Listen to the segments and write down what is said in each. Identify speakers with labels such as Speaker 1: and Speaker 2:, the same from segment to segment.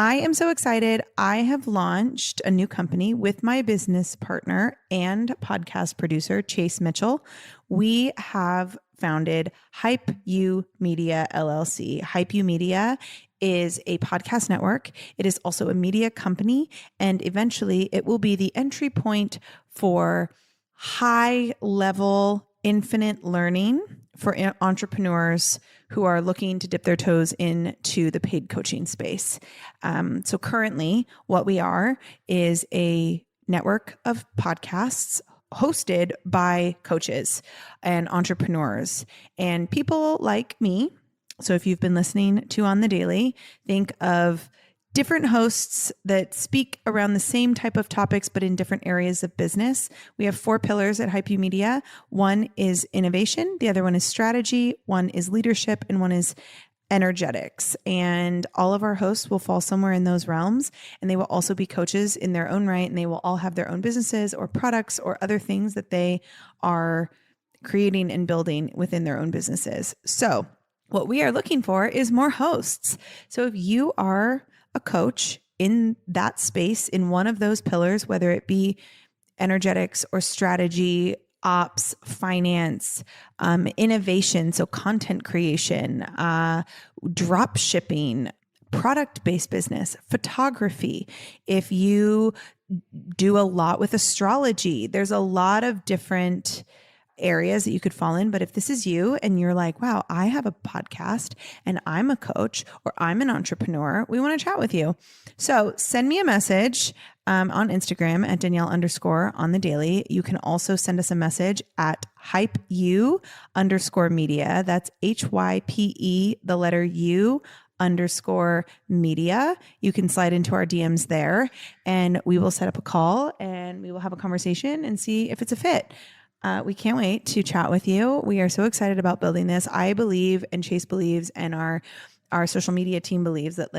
Speaker 1: I am so excited. I have launched a new company with my business partner and podcast producer, Chase Mitchell. We have founded Hype U Media LLC. Hype U Media is a podcast network. It is also a media company, and eventually it will be the entry point for high level, infinite learning for entrepreneurs who are looking to dip their toes into the paid coaching space. So currently what we are is a network of podcasts hosted by coaches and entrepreneurs and people like me. So if you've been listening to On the Daily, think of different hosts that speak around the same type of topics, but in different areas of business. We have 4 pillars at Hype U Media. One is innovation. The other one is strategy. One is leadership, and one is energetics. And all of our hosts will fall somewhere in those realms. And they will also be coaches in their own right. And they will all have their own businesses or products or other things that they are creating and building within their own businesses. So what we are looking for is more hosts. So if you are a coach in that space, in one of those pillars, whether it be energetics or strategy, ops, finance, innovation, so content creation, drop shipping, product-based business, photography. If you do a lot with astrology, there's a lot of different areas that you could fall in. But if this is you and you're like, wow, I have a podcast and I'm a coach or I'm an entrepreneur, we want to chat with you. So send me a message on Instagram at Danielle_on-the-daily. You can also send us a message at HypeU_media. That's HYPE, the letter U_media. You can slide into our DMs there and we will set up a call and we will have a conversation and see if it's a fit. We can't wait to chat with you. We are so excited about building this. I believe, and Chase believes, and our social media team believes that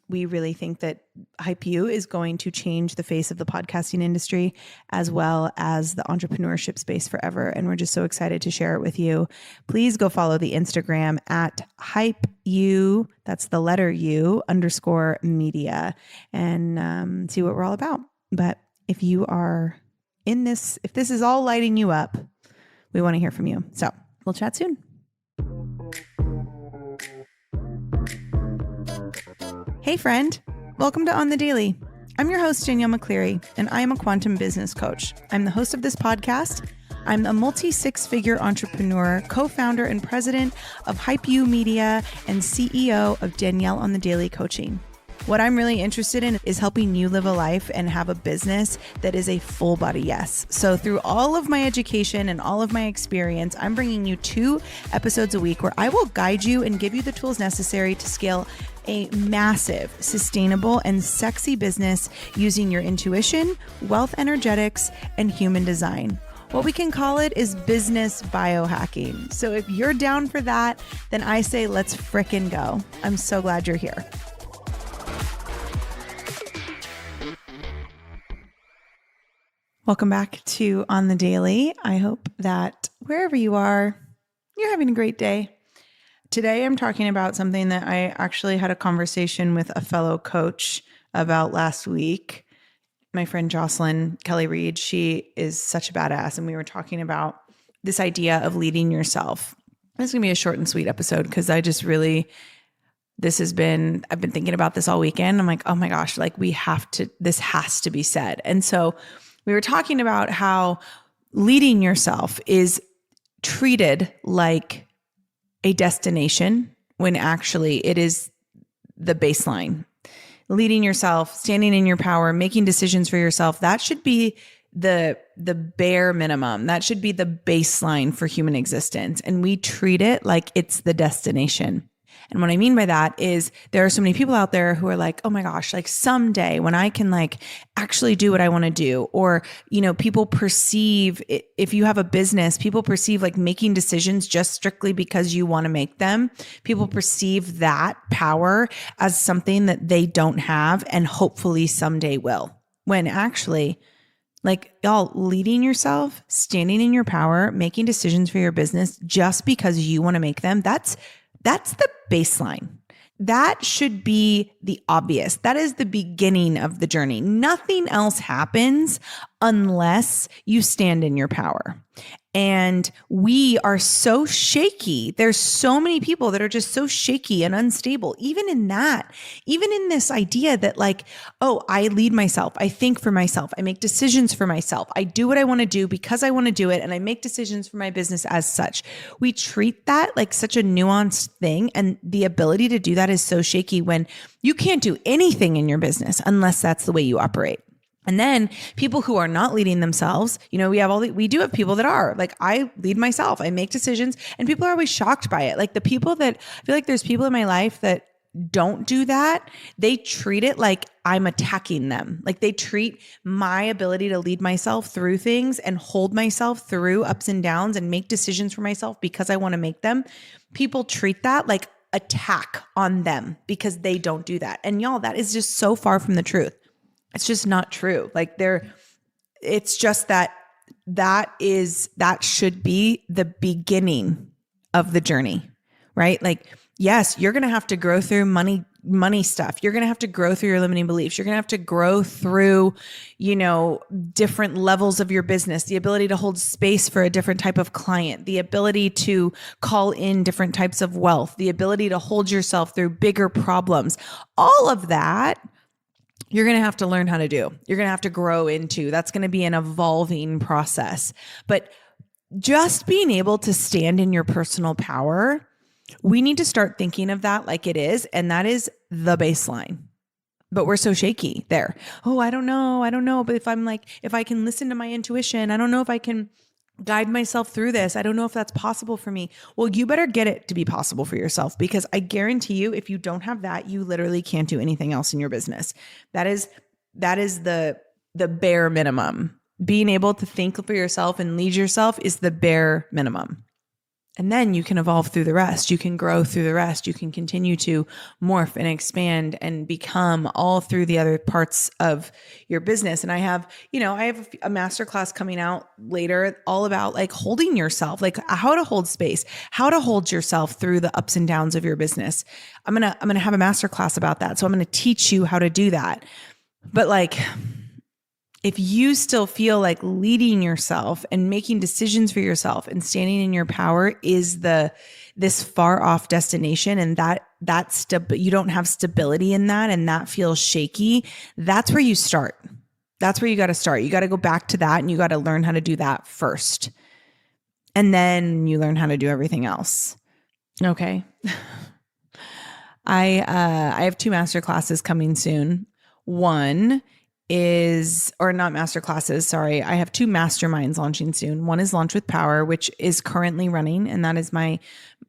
Speaker 1: we really think that Hype U is going to change the face of the podcasting industry as well as the entrepreneurship space forever. And we're just so excited to share it with you. Please go follow the Instagram at Hype U, that's the letter U_media, and see what we're all about. But if you are in this, if this is all lighting you up, we want to hear from you. So we'll chat soon. Hey friend, welcome to On the Daily. I'm your host, Danielle McCleary, and I am a quantum business coach. I'm the host of this podcast. I'm a multi-6-figure entrepreneur, co-founder and president of Hype U Media, and CEO of Danielle on the Daily Coaching. What I'm really interested in is helping you live a life and have a business that is a full body yes. So through all of my education and all of my experience, I'm bringing you 2 episodes a week where I will guide you and give you the tools necessary to scale a massive, sustainable, and sexy business using your intuition, wealth energetics, and human design. What we can call it is business biohacking. So if you're down for that, then I say let's frickin' go. I'm so glad you're here. Welcome back to On the Daily. I hope that wherever you are, you're having a great day. Today, I'm talking about something that I actually had a conversation with a fellow coach about last week. My friend Jocelyn Kelly Reed, she is such a badass. And we were talking about this idea of leading yourself. It's going to be a short and sweet episode because I've been thinking about this all weekend. I'm like, oh my gosh, this has to be said. And so we were talking about how leading yourself is treated like a destination when actually it is the baseline. Leading yourself, standing in your power, making decisions for yourself, that should be the bare minimum. That should be the baseline for human existence. And we treat it like it's the destination. And what I mean by that is there are so many people out there who are like, oh my gosh, someday when I can actually do what I want to do, or, people perceive, if you have a business, people perceive making decisions just strictly because you want to make them. People perceive that power as something that they don't have and hopefully someday will. When actually, y'all, leading yourself, standing in your power, making decisions for your business just because you want to make them, that's the baseline. That should be the obvious. That is the beginning of the journey. Nothing else happens unless you stand in your power. And we are so shaky. There's so many people that are just so shaky and unstable, even in that, even in this idea that like, oh, I lead myself. I think for myself. I make decisions for myself. I do what I want to do because I want to do it. And I make decisions for my business as such. We treat that like such a nuanced thing. And the ability to do that is so shaky when you can't do anything in your business unless that's the way you operate. And then people who are not leading themselves, we do have people that are like, I lead myself, I make decisions, and people are always shocked by it. Like the people that I feel like there's people in my life that don't do that. They treat it like I'm attacking them. Like they treat my ability to lead myself through things and hold myself through ups and downs and make decisions for myself because I want to make them. People treat that like attack on them because they don't do that. And y'all, that is just so far from the truth. It's just not true. Like it's just that should be the beginning of the journey, right? Like, yes, you're going to have to grow through money stuff. You're going to have to grow through your limiting beliefs. You're going to have to grow through, different levels of your business, the ability to hold space for a different type of client, the ability to call in different types of wealth, the ability to hold yourself through bigger problems. All of that you're going to have to learn how to do. You're going to have to grow into. That's going to be an evolving process. But just being able to stand in your personal power, we need to start thinking of that like it is. And that is the baseline. But we're so shaky there. Oh, I don't know. But if I can listen to my intuition, I don't know if I can guide myself through this. I don't know if that's possible for me. Well, you better get it to be possible for yourself, because I guarantee you, if you don't have that, you literally can't do anything else in your business. That is the bare minimum. Being able to think for yourself and lead yourself is the bare minimum. And then you can evolve through the rest. You can grow through the rest. You can continue to morph and expand and become all through the other parts of your business. And I have a masterclass coming out later all about like holding yourself, like how to hold space, how to hold yourself through the ups and downs of your business. I'm going to have a masterclass about that. So I'm going to teach you how to do that. But like, if you still feel like leading yourself and making decisions for yourself and standing in your power is this far off destination, and you don't have stability in that, and that feels shaky, that's where you start. That's where you got to start. You got to go back to that, and you got to learn how to do that first. And then you learn how to do everything else. Okay. I have 2 master classes coming soon. One is, or not master classes, sorry. I have 2 masterminds launching soon. One is Launch with Power, which is currently running. And that is my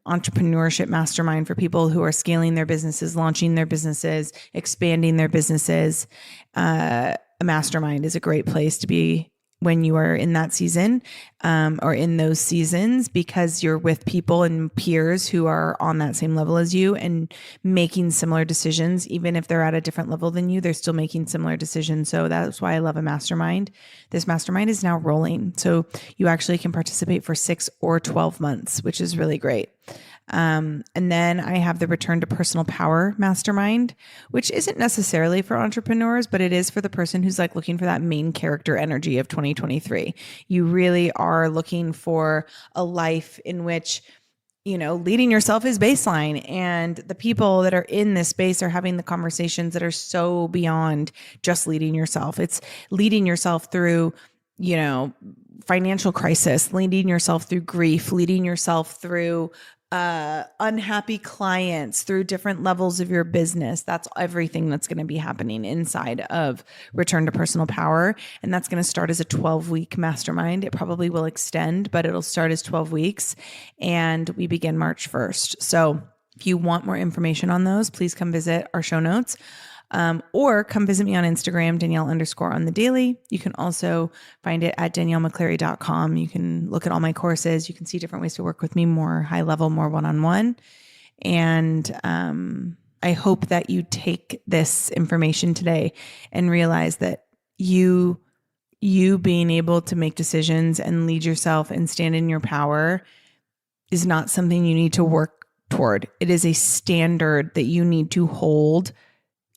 Speaker 1: entrepreneurship mastermind for people who are scaling their businesses, launching their businesses, expanding their businesses. A mastermind is a great place to be when you are in that season, or in those seasons, because you're with people and peers who are on that same level as you and making similar decisions. Even if they're at a different level than you, they're still making similar decisions. So that's why I love a mastermind. This mastermind is now rolling. So you actually can participate for 6 or 12 months, which is really great. And then I have the Return to Personal Power Mastermind, which isn't necessarily for entrepreneurs, but it is for the person who's like looking for that main character energy of 2023. You really are looking for a life in which, leading yourself is baseline, and the people that are in this space are having the conversations that are so beyond just leading yourself. It's leading yourself through, financial crisis, leading yourself through grief, leading yourself through unhappy clients, through different levels of your business. That's everything that's going to be happening inside of Return to Personal Power. And that's going to start as a 12-week mastermind. It probably will extend, but it'll start as 12 weeks. And we begin March 1st. So if you want more information on those, please come visit our show notes. Or come visit me on Instagram, Danielle_on_the_daily. You can also find it at DanielleMcClary.com. You can look at all my courses. You can see different ways to work with me, more high level, more one-on-one. And I hope that you take this information today and realize that you being able to make decisions and lead yourself and stand in your power is not something you need to work toward. It is a standard that you need to hold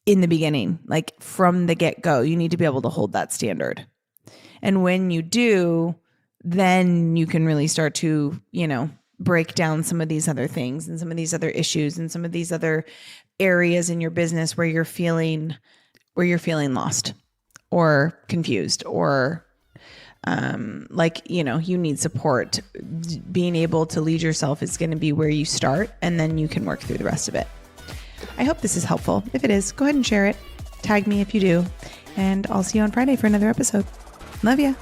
Speaker 1: in the beginning, like from the get-go. You need to be able to hold that standard. And when you do, then you can really start to, break down some of these other things and some of these other issues and some of these other areas in your business where you're feeling lost or confused or you need support. Being able to lead yourself is going to be where you start, and then you can work through the rest of it. I hope this is helpful. If it is, go ahead and share it. Tag me if you do. And I'll see you on Friday for another episode. Love ya.